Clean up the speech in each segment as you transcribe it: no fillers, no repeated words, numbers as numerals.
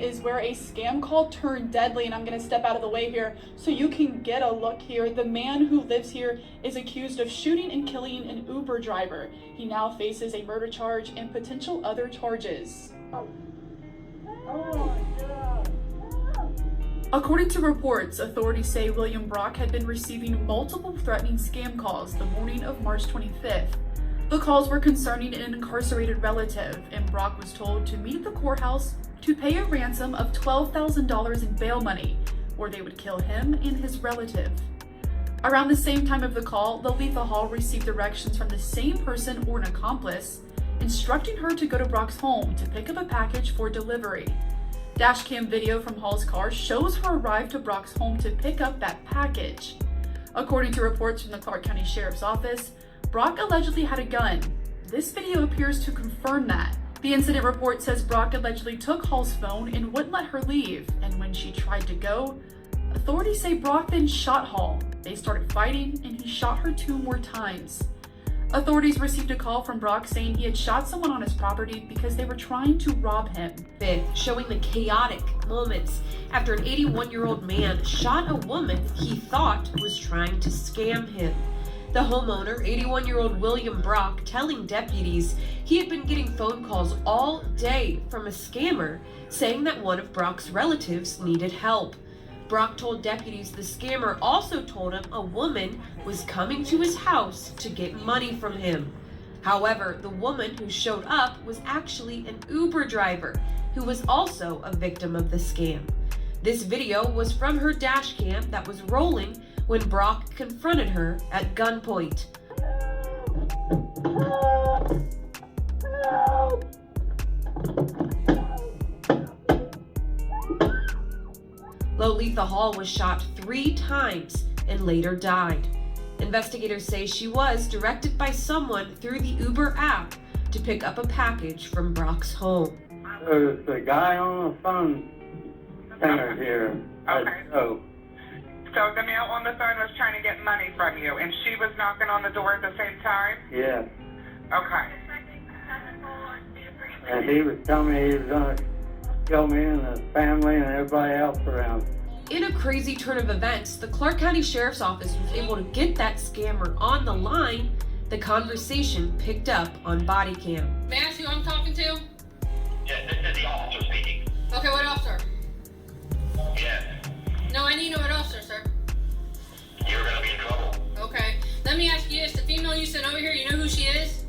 is where a scam call turned deadly, and I'm gonna step out of the way here so you can get a look here. The man who lives here is accused of shooting and killing an Uber driver. He now faces a murder charge and potential other charges. According to reports, authorities say William Brock had been receiving multiple threatening scam calls the morning of March 25th. The calls were concerning an incarcerated relative, and Brock was told to meet at the courthouse to pay a ransom of $12,000 in bail money, or they would kill him and his relative. Around the same time of the call, Lolitha Hall received directions from the same person or an accomplice, instructing her to go to Brock's home to pick up a package for delivery. Dashcam video from Hall's car shows her arrive to Brock's home to pick up that package. According to reports from the Clark County Sheriff's Office, Brock allegedly had a gun. This video appears to confirm that. The incident report says Brock allegedly took Hall's phone and wouldn't let her leave, and when she tried to go, authorities say Brock then shot Hall. They started fighting, and he shot her 2 more times. Authorities received a call from Brock saying he had shot someone on his property because they were trying to rob him. Showing the chaotic moments after an 81-year-old man shot a woman he thought was trying to scam him. The homeowner, 81-year-old William Brock, telling deputies he had been getting phone calls all day from a scammer saying that one of Brock's relatives needed help. Brock told deputies the scammer also told him a woman was coming to his house to get money from him. However, the woman who showed up was actually an Uber driver who was also a victim of the scam. This video was from her dash cam that was rolling when Brock confronted her at gunpoint. Lolitha Hall was shot 3 times and later died. Investigators say she was directed by someone through the Uber app to pick up a package from Brock's home. There's a guy on the phone center here. Okay. So the male on the phone was trying to get money from you, and she was knocking on the door at the same time? Yeah. Okay. And he was telling me he was going to kill me and the family and everybody else around. In a crazy turn of events, the Clark County Sheriff's Office was able to get that scammer on the line. The conversation picked up on body cam. May I ask who I'm talking to? Yeah, this is the officer speaking. Okay, what officer? Yes. No, I need to know what officer, sir. You're gonna be in trouble. Okay. Let me ask you this. The female you sent over here, you know who she is?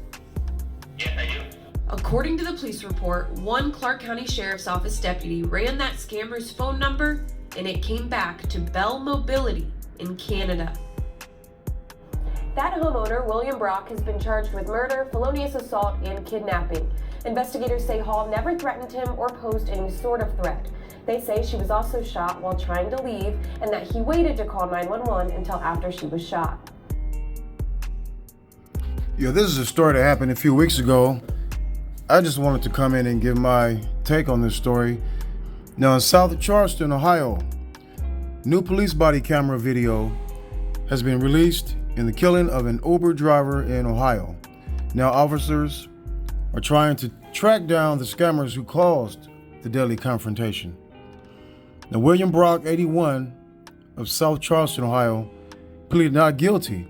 Yes, I do. According to the police report, one Clark County Sheriff's Office deputy ran that scammer's phone number and it came back to Bell Mobility in Canada. That homeowner, William Brock, has been charged with murder, felonious assault, and kidnapping. Investigators say Hall never threatened him or posed any sort of threat. They say she was also shot while trying to leave and that he waited to call 911 until after she was shot. Yeah, this is a story that happened a few weeks ago. I just wanted to come in and give my take on this story. Now, in South Charleston, Ohio, new police body camera video has been released in the killing of an Uber driver in Ohio. Now, officers are trying to track down the scammers who caused the deadly confrontation. Now, William Brock, 81, of South Charleston, Ohio, pleaded not guilty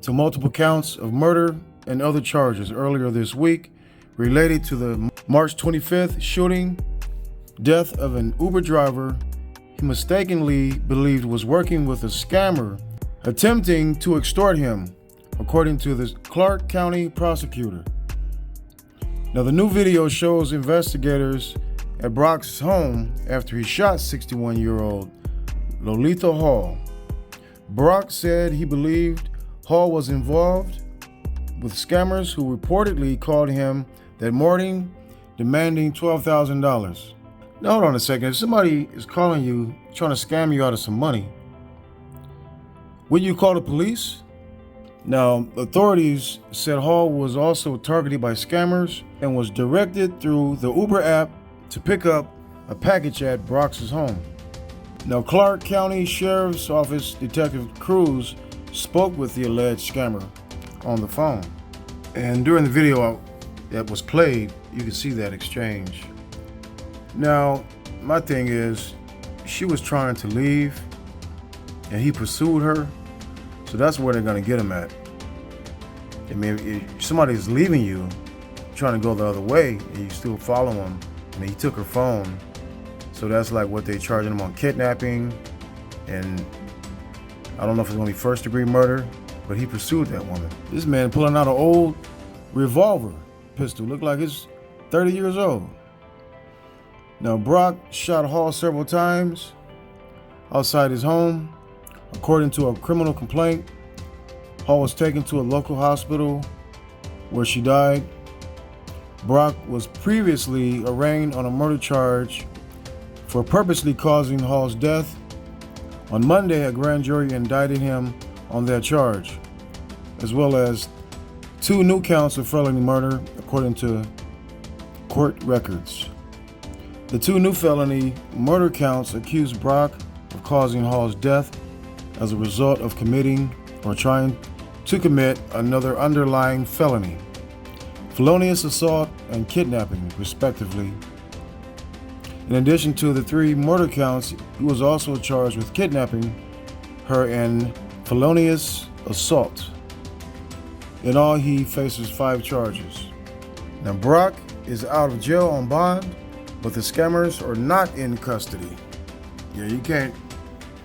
to multiple counts of murder and other charges earlier this week related to the March 25th shooting death of an Uber driver he mistakenly believed was working with a scammer attempting to extort him, according to the Clark County prosecutor. Now, the new video shows investigators at Brock's home after he shot 61-year-old Lolitha Hall. Brock said he believed Hall was involved with scammers who reportedly called him that morning demanding $12,000. Now, hold on a second. If somebody is calling you, trying to scam you out of some money, wouldn't you call the police? Now, authorities said Hall was also targeted by scammers and was directed through the Uber app to pick up a package at Brock's home. Now, Clark County Sheriff's Office Detective Cruz spoke with the alleged scammer on the phone. And during the video that was played, you could see that exchange. Now, my thing is, she was trying to leave, and he pursued her. So that's where they're gonna get him at. I mean, if somebody's leaving you, trying to go the other way, and you still follow him, and he took her phone. So that's like what they charging him on kidnapping, and I don't know if it's gonna be first-degree murder, but he pursued that woman. This man pulling out an old revolver pistol, looked like it's 30 years old. Now, Brock shot Hall several times outside his home. According to a criminal complaint, Hall was taken to a local hospital where she died. Brock was previously arraigned on a murder charge for purposely causing Hall's death. On Monday, a grand jury indicted him on that charge, as well as 2 new counts of felony murder, according to court records. The 2 new felony murder counts accuse Brock of causing Hall's death as a result of committing or trying to commit another underlying felony, felonious assault and kidnapping, respectively. In addition to the 3 murder counts, he was also charged with kidnapping her and felonious assault. In all, he faces 5 charges. Now, Brock is out of jail on bond, but the scammers are not in custody. Yeah, you can't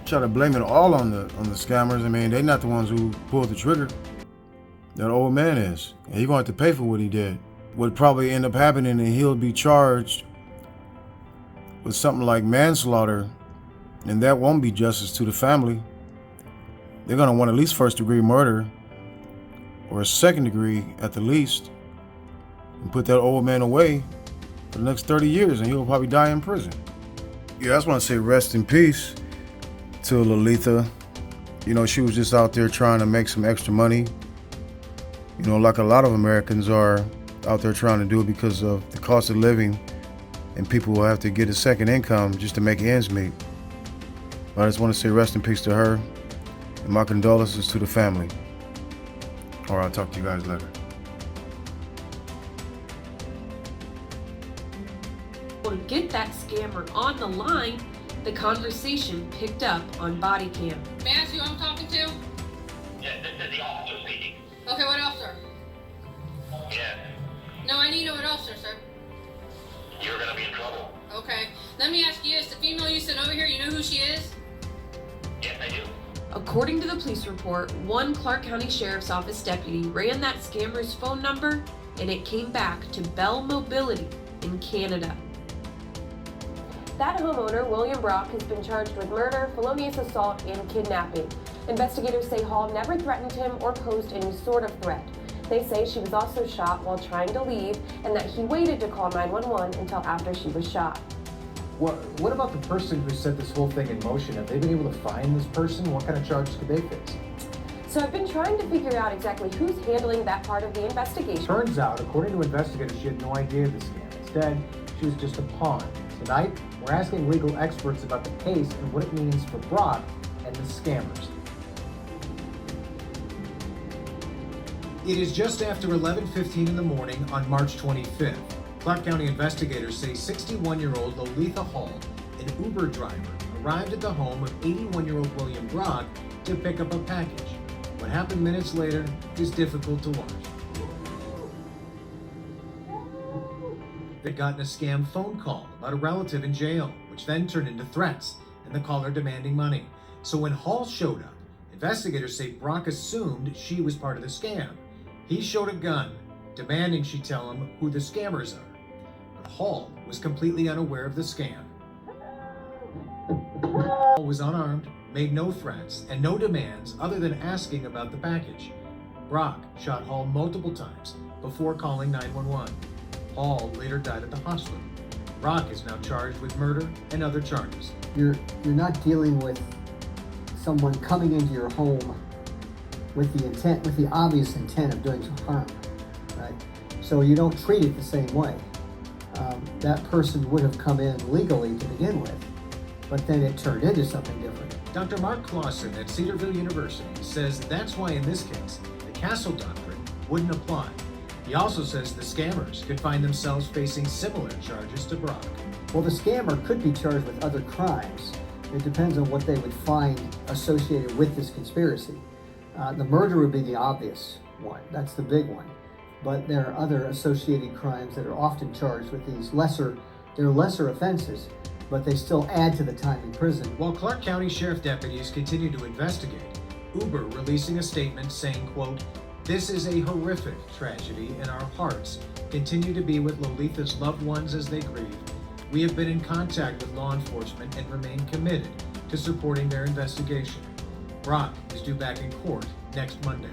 try to blame it all on the scammers. I mean, they're not the ones who pulled the trigger. That old man is. And he's going to have to pay for what he did. What probably end up happening, and he'll be charged with something like manslaughter, and that won't be justice to the family. They're going to want at least first-degree murder or a second degree at the least, and put that old man away for the next 30 years, and he'll probably die in prison. Yeah, I just want to say rest in peace to Lolita. You know, she was just out there trying to make some extra money. You know, like a lot of Americans are out there trying to do it because of the cost of living, and people will have to get a second income just to make ends meet. But I just want to say rest in peace to her, and my condolences to the family. All right, I'll talk to you guys later. To get that scammer on the line, the conversation picked up on body cam. May I ask who I'm talking to? Yeah, this is the officer speaking. Okay, what officer? Yeah, No, I need to know what officer, sir. you're gonna be in trouble. Okay. Let me ask you, is the female you sent over here, you know who she is? Yes, I do. According to the police report, one Clark County Sheriff's Office deputy ran that scammer's phone number, and it came back to Bell Mobility in Canada. That homeowner, William Brock, has been charged with murder, felonious assault, and kidnapping. Investigators say Hall never threatened him or posed any sort of threat. They say she was also shot while trying to leave, and that he waited to call 911 until after she was shot. What about the person who set this whole thing in motion? Have they been able to find this person? What kind of charges could they face? So I've been trying to figure out exactly who's handling that part of the investigation. Turns out, according to investigators, she had no idea of the scam. Instead, she was just a pawn. Tonight, we're asking legal experts about the case and what it means for Brock and the scammers. It is just after 11:15 in the morning on March 25th. Clark County investigators say 61-year-old Lolita Hall, an Uber driver, arrived at the home of 81-year-old William Brock to pick up a package. What happened minutes later is difficult to watch. They'd gotten a scam phone call about a relative in jail, which then turned into threats and the caller demanding money. So when Hall showed up, investigators say Brock assumed she was part of the scam. He showed a gun, demanding she tell him who the scammers are. But Hall was completely unaware of the scam. Hall was unarmed, made no threats, and no demands other than asking about the package. Brock shot Hall multiple times before calling 911. Hall later died at the hospital. Brock is now charged with murder and other charges. You're not dealing with someone coming into your home with the obvious intent of doing some harm, right? So you don't treat it the same way. That person would have come in legally to begin with, but then it turned into something different. Dr. Mark Clausen at Cedarville University says that's why in this case, the Castle Doctrine wouldn't apply. He also says the scammers could find themselves facing similar charges to Brock. Well, the scammer could be charged with other crimes. It depends on what they would find associated with this conspiracy. The murder would be the obvious one. That's the big one. But there are other associated crimes that are often charged with these they're lesser offenses, but they still add to the time in prison. While Clark County Sheriff deputies continue to investigate, Uber releasing a statement saying, quote, "This is a horrific tragedy and our hearts continue to be with Lolita's loved ones as they grieve. We have been in contact with law enforcement and remain committed to supporting their investigation." Brock is due back in court next Monday.